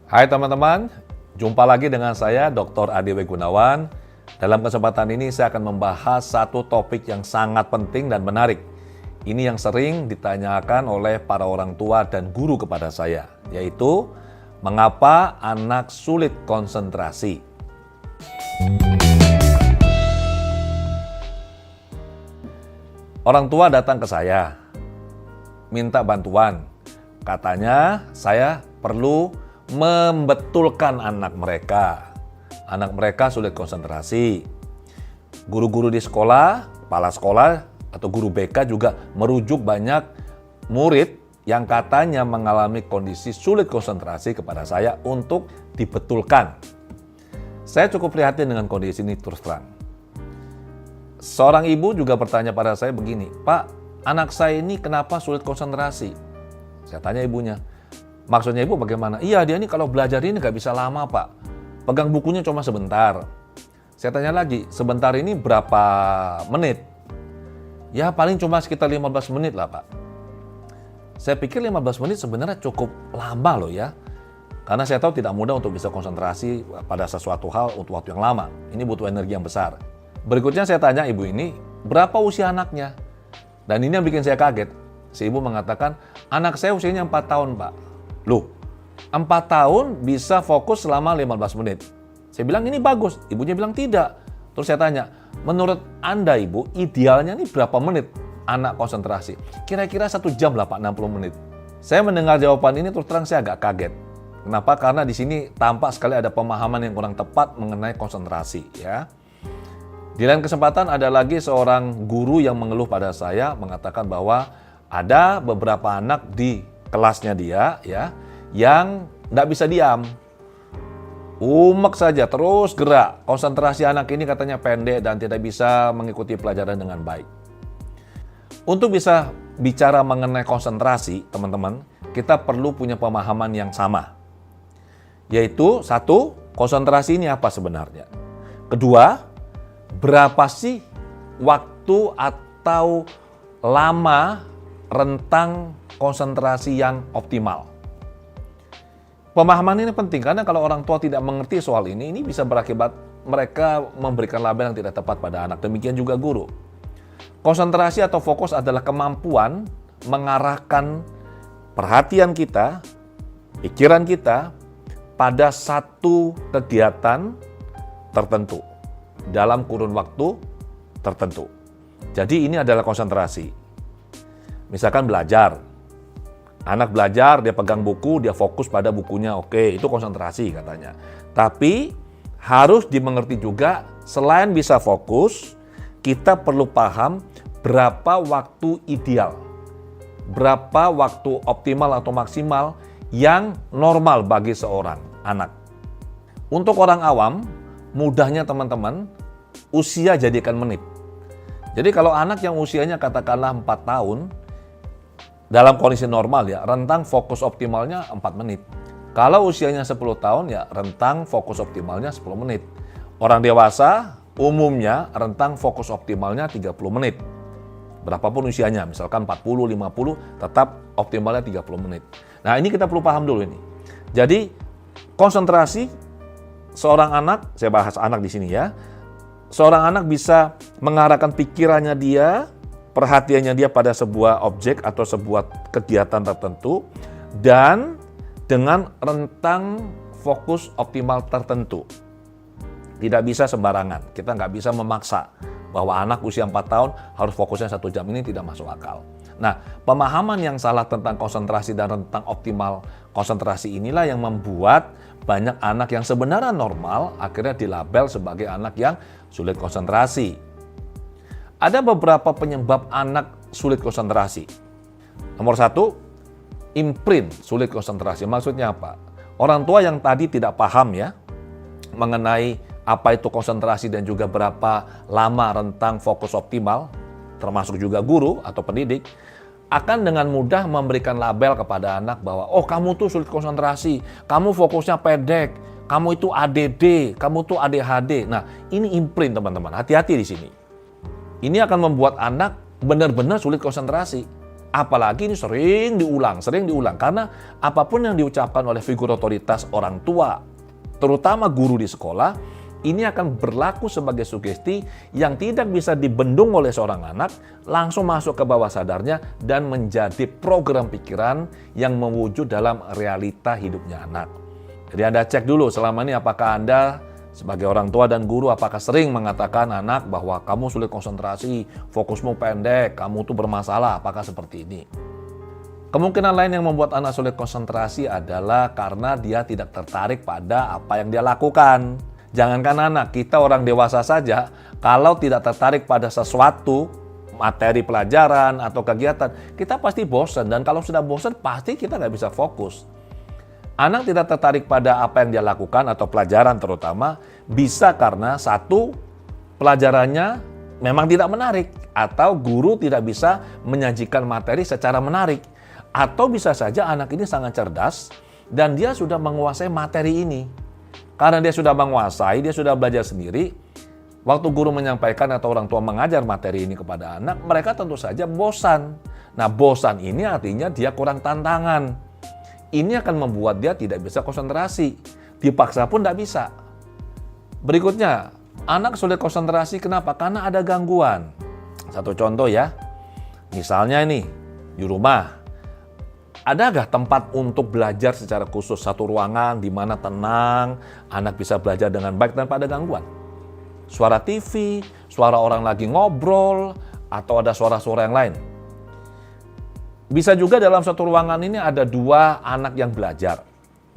Hai teman-teman, jumpa lagi dengan saya Dr. Adi W. Gunawan. Dalam kesempatan ini saya akan membahas satu topik yang sangat penting dan menarik. Ini yang sering ditanyakan oleh para orang tua dan guru kepada saya, yaitu mengapa anak sulit konsentrasi. Orang tua datang ke saya, minta bantuan. Katanya saya perlu membetulkan anak mereka. Anak mereka sulit konsentrasi. Guru-guru di sekolah, kepala sekolah, atau guru BK juga merujuk banyak murid yang katanya mengalami kondisi sulit konsentrasi kepada saya untuk dibetulkan. Saya cukup prihatin dengan kondisi ini terus terang. Seorang ibu juga bertanya pada saya begini, "Pak, anak saya ini kenapa sulit konsentrasi?" Saya tanya ibunya, "Maksudnya ibu bagaimana?" "Iya, dia ini kalau belajar ini nggak bisa lama, Pak. Pegang bukunya cuma sebentar." Saya tanya lagi, "Sebentar ini berapa menit?" "Ya paling cuma sekitar 15 menit lah, Pak." Saya pikir 15 menit sebenarnya cukup lama loh ya. Karena saya tahu tidak mudah untuk bisa konsentrasi pada sesuatu hal untuk waktu yang lama. Ini butuh energi yang besar. Berikutnya saya tanya ibu ini, berapa usia anaknya? Dan ini yang bikin saya kaget. Si ibu mengatakan, "Anak saya usianya 4 tahun, Pak." Loh, 4 tahun bisa fokus selama 15 menit. Saya bilang ini bagus, ibunya bilang tidak. Terus saya tanya, menurut Anda ibu, idealnya ini berapa menit anak konsentrasi? Kira-kira 1 jam lah Pak, 60 menit. Saya mendengar jawaban ini terus terang saya agak kaget. Kenapa? Karena di sini tampak sekali ada pemahaman yang kurang tepat mengenai konsentrasi ya. Di lain kesempatan ada lagi seorang guru yang mengeluh pada saya mengatakan bahwa ada beberapa anak di kelasnya dia ya yang nggak bisa diam. Umek saja terus gerak. Konsentrasi anak ini katanya pendek dan tidak bisa mengikuti pelajaran dengan baik. Untuk bisa bicara mengenai konsentrasi, teman-teman, kita perlu punya pemahaman yang sama. Yaitu satu, konsentrasi ini apa sebenarnya? Kedua, berapa sih waktu atau lama rentang konsentrasi yang optimal? Pemahaman ini penting karena kalau orang tua tidak mengerti soal ini bisa berakibat mereka memberikan label yang tidak tepat pada anak. Demikian juga guru. Konsentrasi atau fokus adalah kemampuan mengarahkan perhatian kita, pikiran kita pada satu kegiatan tertentu dalam kurun waktu tertentu. Jadi ini adalah konsentrasi. Misalkan belajar. Anak belajar, dia pegang buku, dia fokus pada bukunya. Oke, itu konsentrasi katanya. Tapi harus dimengerti juga selain bisa fokus, kita perlu paham berapa waktu ideal. Berapa waktu optimal atau maksimal yang normal bagi seorang anak. Untuk orang awam, mudahnya teman-teman, usia jadikan menit. Jadi kalau anak yang usianya katakanlah 4 tahun, dalam kondisi normal ya, rentang fokus optimalnya 4 menit. Kalau usianya 10 tahun ya, rentang fokus optimalnya 10 menit. Orang dewasa umumnya rentang fokus optimalnya 30 menit. Berapapun usianya, misalkan 40, 50, tetap optimalnya 30 menit. Nah ini kita perlu paham dulu ini. Jadi konsentrasi seorang anak, saya bahas anak di sini ya. Seorang anak bisa mengarahkan pikirannya dia, perhatiannya dia pada sebuah objek atau sebuah kegiatan tertentu dan dengan rentang fokus optimal tertentu. Tidak bisa sembarangan. Kita nggak bisa memaksa bahwa anak usia 4 tahun harus fokusnya 1 jam, ini tidak masuk akal. Nah, pemahaman yang salah tentang konsentrasi dan rentang optimal konsentrasi inilah yang membuat banyak anak yang sebenarnya normal akhirnya dilabel sebagai anak yang sulit konsentrasi. Ada beberapa penyebab anak sulit konsentrasi. Nomor 1, imprint sulit konsentrasi. Maksudnya apa? Orang tua yang tadi tidak paham ya mengenai apa itu konsentrasi dan juga berapa lama rentang fokus optimal, termasuk juga guru atau pendidik, akan dengan mudah memberikan label kepada anak bahwa oh kamu tuh sulit konsentrasi, kamu fokusnya pendek, kamu itu ADD, kamu tuh ADHD. Nah ini imprint teman-teman, hati-hati di sini. Ini akan membuat anak benar-benar sulit konsentrasi. Apalagi ini sering diulang. Karena apapun yang diucapkan oleh figur otoritas orang tua, terutama guru di sekolah, ini akan berlaku sebagai sugesti yang tidak bisa dibendung oleh seorang anak, langsung masuk ke bawah sadarnya dan menjadi program pikiran yang mewujud dalam realita hidupnya anak. Jadi Anda cek dulu selama ini apakah Anda sebagai orang tua dan guru apakah sering mengatakan anak bahwa kamu sulit konsentrasi, fokusmu pendek, kamu tuh bermasalah, apakah seperti ini? Kemungkinan lain yang membuat anak sulit konsentrasi adalah karena dia tidak tertarik pada apa yang dia lakukan. Jangankan anak, kita orang dewasa saja, kalau tidak tertarik pada sesuatu, materi pelajaran atau kegiatan, kita pasti bosan. Dan kalau sudah bosan, pasti kita nggak bisa fokus. Anak tidak tertarik pada apa yang dia lakukan atau pelajaran terutama, bisa karena satu, pelajarannya memang tidak menarik. Atau guru tidak bisa menyajikan materi secara menarik. Atau bisa saja anak ini sangat cerdas dan dia sudah menguasai materi ini. Karena dia sudah menguasai, dia sudah belajar sendiri. Waktu guru menyampaikan atau orang tua mengajar materi ini kepada anak, mereka tentu saja bosan. Nah, bosan ini artinya dia kurang tantangan. Ini akan membuat dia tidak bisa konsentrasi. Dipaksa pun tidak bisa. Berikutnya, anak sulit konsentrasi kenapa? Karena ada gangguan. Satu contoh ya. Misalnya ini, di rumah. Adakah tempat untuk belajar secara khusus? Satu ruangan di mana tenang, anak bisa belajar dengan baik tanpa ada gangguan. Suara TV, suara orang lagi ngobrol, atau ada suara-suara yang lain. Bisa juga dalam satu ruangan ini ada dua anak yang belajar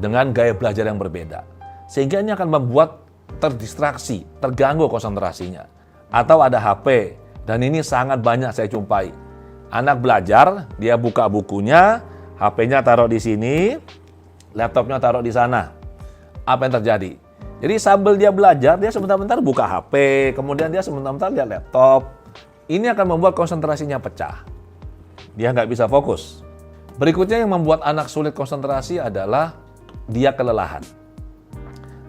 dengan gaya belajar yang berbeda. Sehingga ini akan membuat terdistraksi, terganggu konsentrasinya. Atau ada HP, dan ini sangat banyak saya jumpai. Anak belajar, dia buka bukunya, HP-nya taruh di sini, laptopnya taruh di sana. Apa yang terjadi? Jadi sambil dia belajar, dia sebentar-bentar buka HP, kemudian dia sebentar-bentar lihat laptop. Ini akan membuat konsentrasinya pecah. Dia nggak bisa fokus. Berikutnya yang membuat anak sulit konsentrasi adalah dia kelelahan.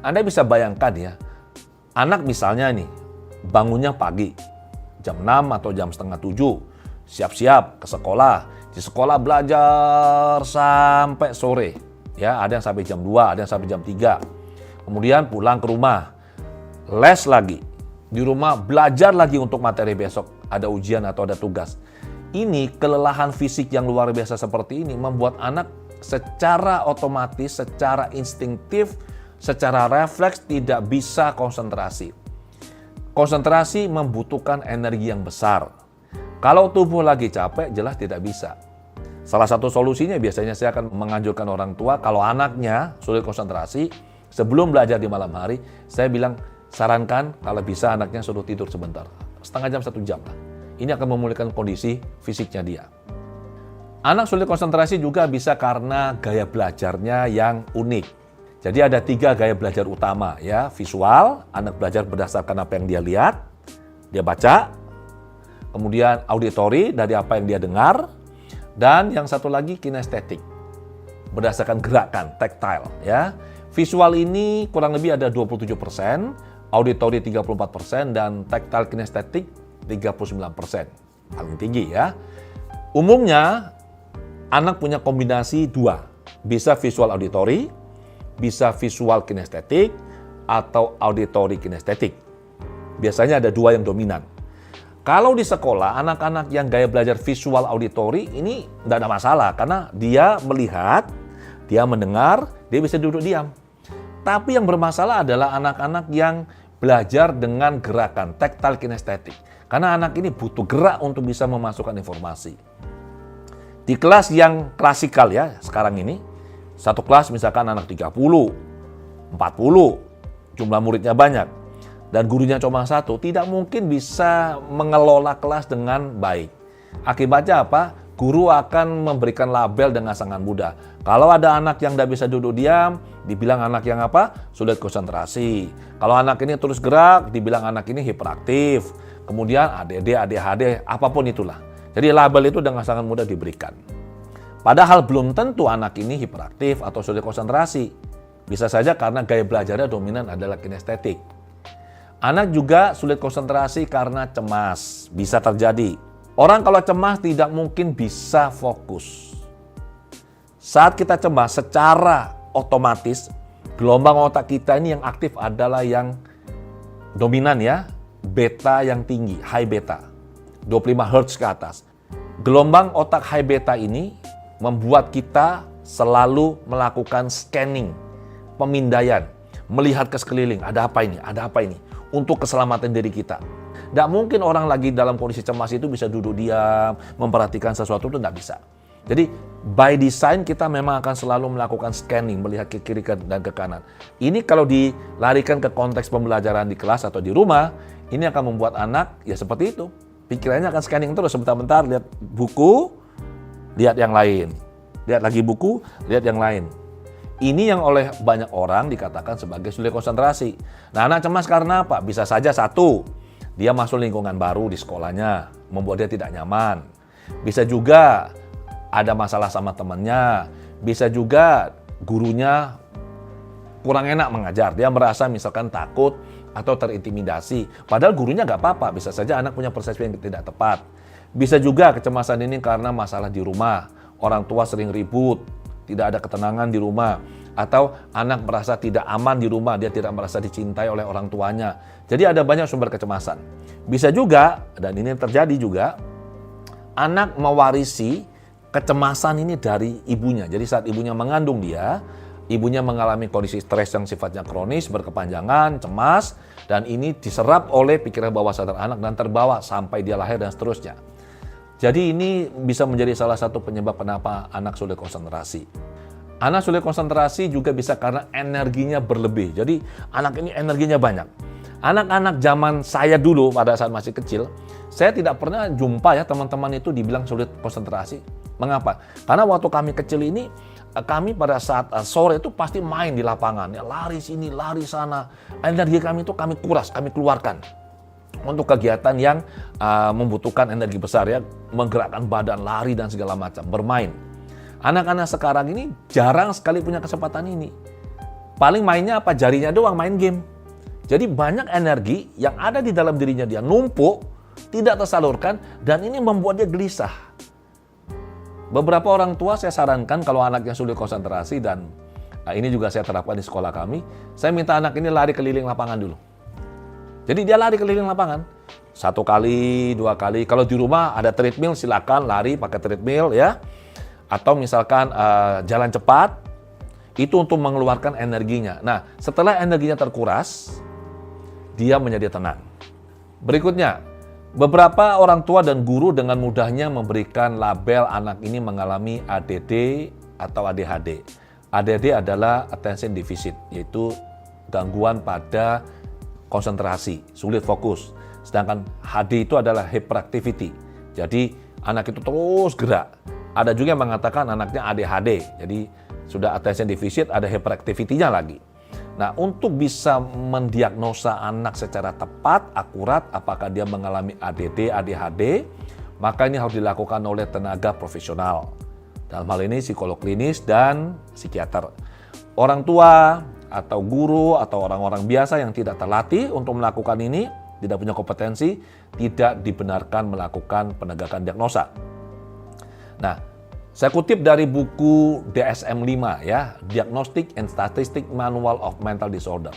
Anda bisa bayangkan ya, anak misalnya nih, bangunnya pagi, jam 6 atau jam setengah 7, siap-siap ke sekolah. Di sekolah belajar sampai sore. Ya, ada yang sampai jam 2, ada yang sampai jam 3. Kemudian pulang ke rumah, les lagi. Di rumah belajar lagi untuk materi besok, ada ujian atau ada tugas. Ini kelelahan fisik yang luar biasa seperti ini membuat anak secara otomatis, secara instingtif, secara refleks tidak bisa konsentrasi. Konsentrasi membutuhkan energi yang besar. Kalau tubuh lagi capek, jelas tidak bisa. Salah satu solusinya biasanya saya akan menganjurkan orang tua kalau anaknya sulit konsentrasi, sebelum belajar di malam hari, saya bilang sarankan kalau bisa anaknya suruh tidur sebentar. Setengah jam, 1 jam lah. Ini akan memulihkan kondisi fisiknya dia. Anak sulit konsentrasi juga bisa karena gaya belajarnya yang unik. Jadi ada 3 gaya belajar utama ya. Visual, anak belajar berdasarkan apa yang dia lihat, dia baca. Kemudian auditory, dari apa yang dia dengar. Dan yang satu lagi kinestetik, berdasarkan gerakan, tactile ya. Visual ini kurang lebih ada 27%, auditory 34%, dan tactile kinestetik 39%. Paling tinggi ya. Umumnya anak punya kombinasi 2. Bisa visual auditory, bisa visual kinestetik, atau auditory kinestetik. Biasanya ada 2 yang dominan. Kalau di sekolah, anak-anak yang gaya belajar visual auditory ini tidak ada masalah. Karena dia melihat, dia mendengar, dia bisa duduk diam. Tapi yang bermasalah adalah anak-anak yang belajar dengan gerakan, tactile kinestetik. Karena anak ini butuh gerak untuk bisa memasukkan informasi. Di kelas yang klasikal ya, sekarang ini, satu kelas misalkan anak 30, 40, jumlah muridnya banyak, dan gurunya cuma 1, tidak mungkin bisa mengelola kelas dengan baik. Akibatnya apa? Guru akan memberikan label dengan sangat mudah. Kalau ada anak yang tidak bisa duduk diam, dibilang anak yang apa? Sulit konsentrasi. Kalau anak ini terus gerak, dibilang anak ini hiperaktif. Kemudian ADD, ADHD, apapun itulah. Jadi label itu dengan sangat mudah diberikan. Padahal belum tentu anak ini hiperaktif atau sulit konsentrasi. Bisa saja karena gaya belajarnya dominan adalah kinestetik. Anak juga sulit konsentrasi karena cemas. Bisa terjadi. Orang kalau cemas tidak mungkin bisa fokus. Saat kita cemas, secara otomatis gelombang otak kita ini yang aktif adalah yang dominan ya, beta yang tinggi, high beta, 25 Hz ke atas. Gelombang otak high beta ini membuat kita selalu melakukan scanning, pemindaian, melihat ke sekeliling, ada apa ini, untuk keselamatan diri kita. Tidak mungkin orang lagi dalam kondisi cemas itu bisa duduk diam, memperhatikan sesuatu, itu tidak bisa. Jadi by design kita memang akan selalu melakukan scanning, melihat ke kiri dan ke kanan. Ini kalau dilarikan ke konteks pembelajaran di kelas atau di rumah, ini akan membuat anak ya seperti itu. Pikirannya akan scanning terus, sebentar-bentar lihat buku, lihat yang lain. Lihat lagi buku, lihat yang lain. Ini yang oleh banyak orang dikatakan sebagai sulit konsentrasi. Nah, anak cemas karena apa? Bisa saja satu, dia masuk lingkungan baru di sekolahnya, membuat dia tidak nyaman. Bisa juga ada masalah sama temannya. Bisa juga gurunya kurang enak mengajar. Dia merasa misalkan takut atau terintimidasi. Padahal gurunya nggak apa-apa. Bisa saja anak punya persepsi yang tidak tepat. Bisa juga kecemasan ini karena masalah di rumah. Orang tua sering ribut, tidak ada ketenangan di rumah. Atau anak merasa tidak aman di rumah, dia tidak merasa dicintai oleh orang tuanya. Jadi ada banyak sumber kecemasan. Bisa juga, dan ini terjadi juga, anak mewarisi kecemasan ini dari ibunya. Jadi saat ibunya mengandung dia, ibunya mengalami kondisi stres yang sifatnya kronis, berkepanjangan, cemas, dan ini diserap oleh pikiran bawah sadar anak dan terbawa sampai dia lahir dan seterusnya. Jadi ini bisa menjadi salah satu penyebab kenapa anak sulit konsentrasi. Anak sulit konsentrasi juga bisa karena energinya berlebih. Jadi anak ini energinya banyak. Anak-anak zaman saya dulu pada saat masih kecil, saya tidak pernah jumpa ya teman-teman itu dibilang sulit konsentrasi. Mengapa? Karena waktu kami kecil ini, kami pada saat sore itu pasti main di lapangan. Ya, lari sini, lari sana. Energi kami itu kami kuras, kami keluarkan untuk kegiatan yang membutuhkan energi besar ya, menggerakkan badan, lari dan segala macam, bermain. Anak-anak sekarang ini jarang sekali punya kesempatan ini. Paling mainnya apa? Jarinya doang, main game. Jadi banyak energi yang ada di dalam dirinya dia numpuk, tidak tersalurkan, dan ini membuat dia gelisah. Beberapa orang tua saya sarankan kalau anaknya sulit konsentrasi, dan ini juga saya terapkan di sekolah kami, saya minta anak ini lari keliling lapangan dulu. Jadi dia lari keliling lapangan, 1 kali, 2 kali. Kalau di rumah ada treadmill, silakan lari pakai treadmill ya. Atau misalkan jalan cepat, itu untuk mengeluarkan energinya. Nah, setelah energinya terkuras, dia menjadi tenang. Berikutnya, beberapa orang tua dan guru dengan mudahnya memberikan label anak ini mengalami ADD atau ADHD. ADD adalah attention deficit, yaitu gangguan pada konsentrasi, sulit fokus. Sedangkan HD itu adalah hyperactivity. Jadi anak itu terus gerak. Ada juga yang mengatakan anaknya ADHD. Jadi sudah attention deficit, ada hyperactivity-nya lagi. Nah, untuk bisa mendiagnosa anak secara tepat, akurat, apakah dia mengalami ADD, ADHD, maka ini harus dilakukan oleh tenaga profesional. Dalam hal ini psikolog klinis dan psikiater. Orang tua atau guru atau orang-orang biasa yang tidak terlatih untuk melakukan ini, tidak punya kompetensi, tidak dibenarkan melakukan penegakan diagnosa. Nah, saya kutip dari buku DSM-5 ya, Diagnostic and Statistic Manual of Mental Disorder.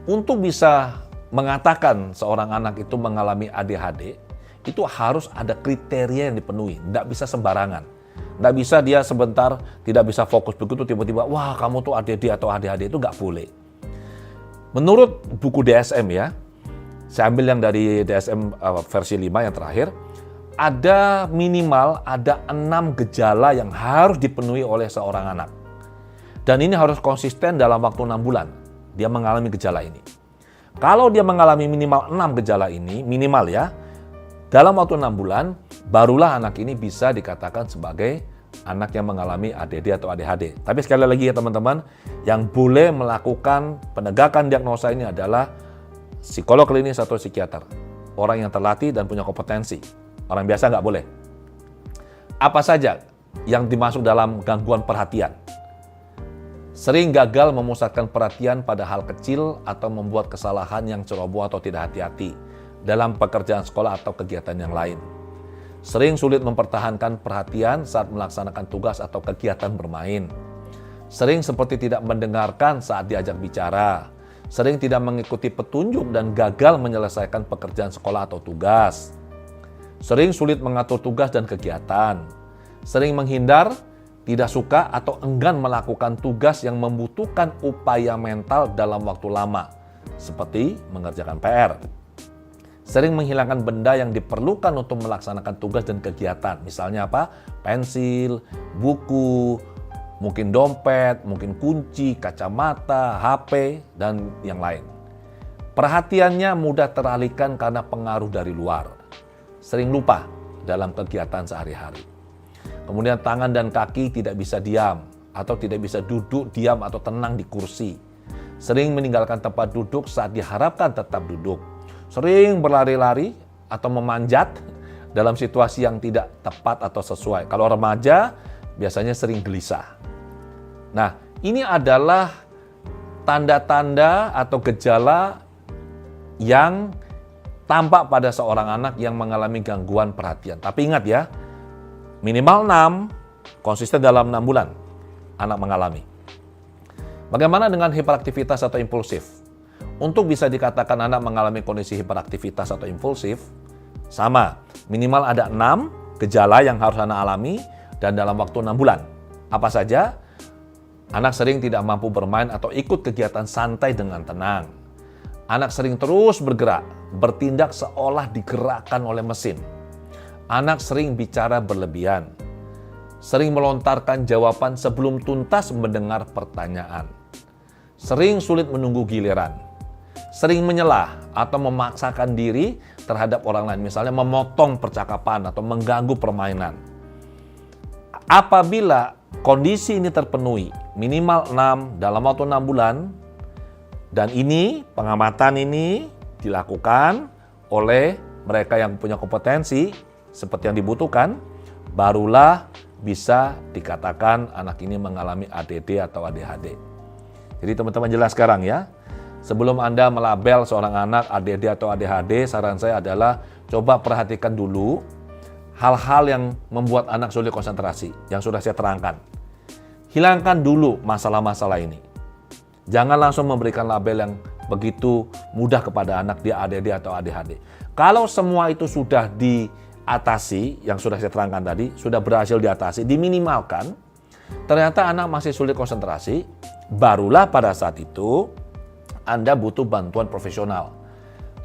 Untuk bisa mengatakan seorang anak itu mengalami ADHD, itu harus ada kriteria yang dipenuhi, tidak bisa sembarangan. Tidak bisa dia sebentar tidak bisa fokus begitu tiba-tiba, wah kamu tuh ADD atau ADHD, itu nggak boleh. Menurut buku DSM ya, saya ambil yang dari DSM versi 5 yang terakhir, ada minimal 6 gejala yang harus dipenuhi oleh seorang anak. Dan ini harus konsisten dalam waktu 6 bulan dia mengalami gejala ini. Kalau dia mengalami minimal 6 gejala ini, minimal ya, dalam waktu 6 bulan, barulah anak ini bisa dikatakan sebagai anak yang mengalami ADD atau ADHD. Tapi sekali lagi ya teman-teman, yang boleh melakukan penegakan diagnosa ini adalah psikolog klinis atau psikiater. Orang yang terlatih dan punya kompetensi. Orang biasa nggak boleh. Apa saja yang dimasuk dalam gangguan perhatian? Sering gagal memusatkan perhatian pada hal kecil atau membuat kesalahan yang ceroboh atau tidak hati-hati dalam pekerjaan sekolah atau kegiatan yang lain. Sering sulit mempertahankan perhatian saat melaksanakan tugas atau kegiatan bermain. Sering seperti tidak mendengarkan saat diajak bicara. Sering tidak mengikuti petunjuk dan gagal menyelesaikan pekerjaan sekolah atau tugas. Sering sulit mengatur tugas dan kegiatan. Sering menghindar, tidak suka atau enggan melakukan tugas yang membutuhkan upaya mental dalam waktu lama, seperti mengerjakan PR. Sering menghilangkan benda yang diperlukan untuk melaksanakan tugas dan kegiatan. Misalnya apa? Pensil, buku, mungkin dompet, mungkin kunci, kacamata, HP, dan yang lain. Perhatiannya mudah teralihkan karena pengaruh dari luar. Sering lupa dalam kegiatan sehari-hari. Kemudian tangan dan kaki tidak bisa diam atau tidak bisa duduk diam atau tenang di kursi. Sering meninggalkan tempat duduk saat diharapkan tetap duduk. Sering berlari-lari atau memanjat dalam situasi yang tidak tepat atau sesuai. Kalau remaja biasanya sering gelisah. Nah, ini adalah tanda-tanda atau gejala yang tampak pada seorang anak yang mengalami gangguan perhatian. Tapi ingat ya, minimal 6, konsisten dalam 6 bulan anak mengalami. Bagaimana dengan hiperaktivitas atau impulsif? Untuk bisa dikatakan anak mengalami kondisi hiperaktivitas atau impulsif, sama, minimal ada 6 gejala yang harus anak alami dan dalam waktu 6 bulan. Apa saja? Anak sering tidak mampu bermain atau ikut kegiatan santai dengan tenang. Anak sering terus bergerak, bertindak seolah digerakkan oleh mesin. Anak sering bicara berlebihan. Sering melontarkan jawaban sebelum tuntas mendengar pertanyaan. Sering sulit menunggu giliran. Sering menyelah atau memaksakan diri terhadap orang lain. Misalnya memotong percakapan atau mengganggu permainan. Apabila kondisi ini terpenuhi, minimal 6 dalam waktu 6 bulan, dan ini, pengamatan ini dilakukan oleh mereka yang punya kompetensi seperti yang dibutuhkan, barulah bisa dikatakan anak ini mengalami ADD atau ADHD. Jadi teman-teman jelas sekarang ya. Sebelum Anda melabel seorang anak ADD atau ADHD, saran saya adalah coba perhatikan dulu hal-hal yang membuat anak sulit konsentrasi, yang sudah saya terangkan. Hilangkan dulu masalah-masalah ini. Jangan langsung memberikan label yang begitu mudah kepada anak dia ADD atau ADHD. Kalau semua itu sudah diatasi, yang sudah saya terangkan tadi, sudah berhasil diatasi, diminimalkan, ternyata anak masih sulit konsentrasi, barulah pada saat itu Anda butuh bantuan profesional.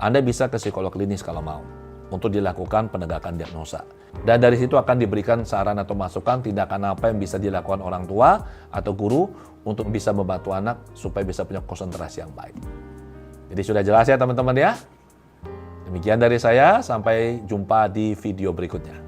Anda bisa ke psikolog klinis kalau mau, untuk dilakukan penegakan diagnosa. Dan dari situ akan diberikan saran atau masukan tindakan apa yang bisa dilakukan orang tua atau guru untuk bisa membantu anak supaya bisa punya konsentrasi yang baik. Jadi sudah jelas ya teman-teman ya? Demikian dari saya, sampai jumpa di video berikutnya.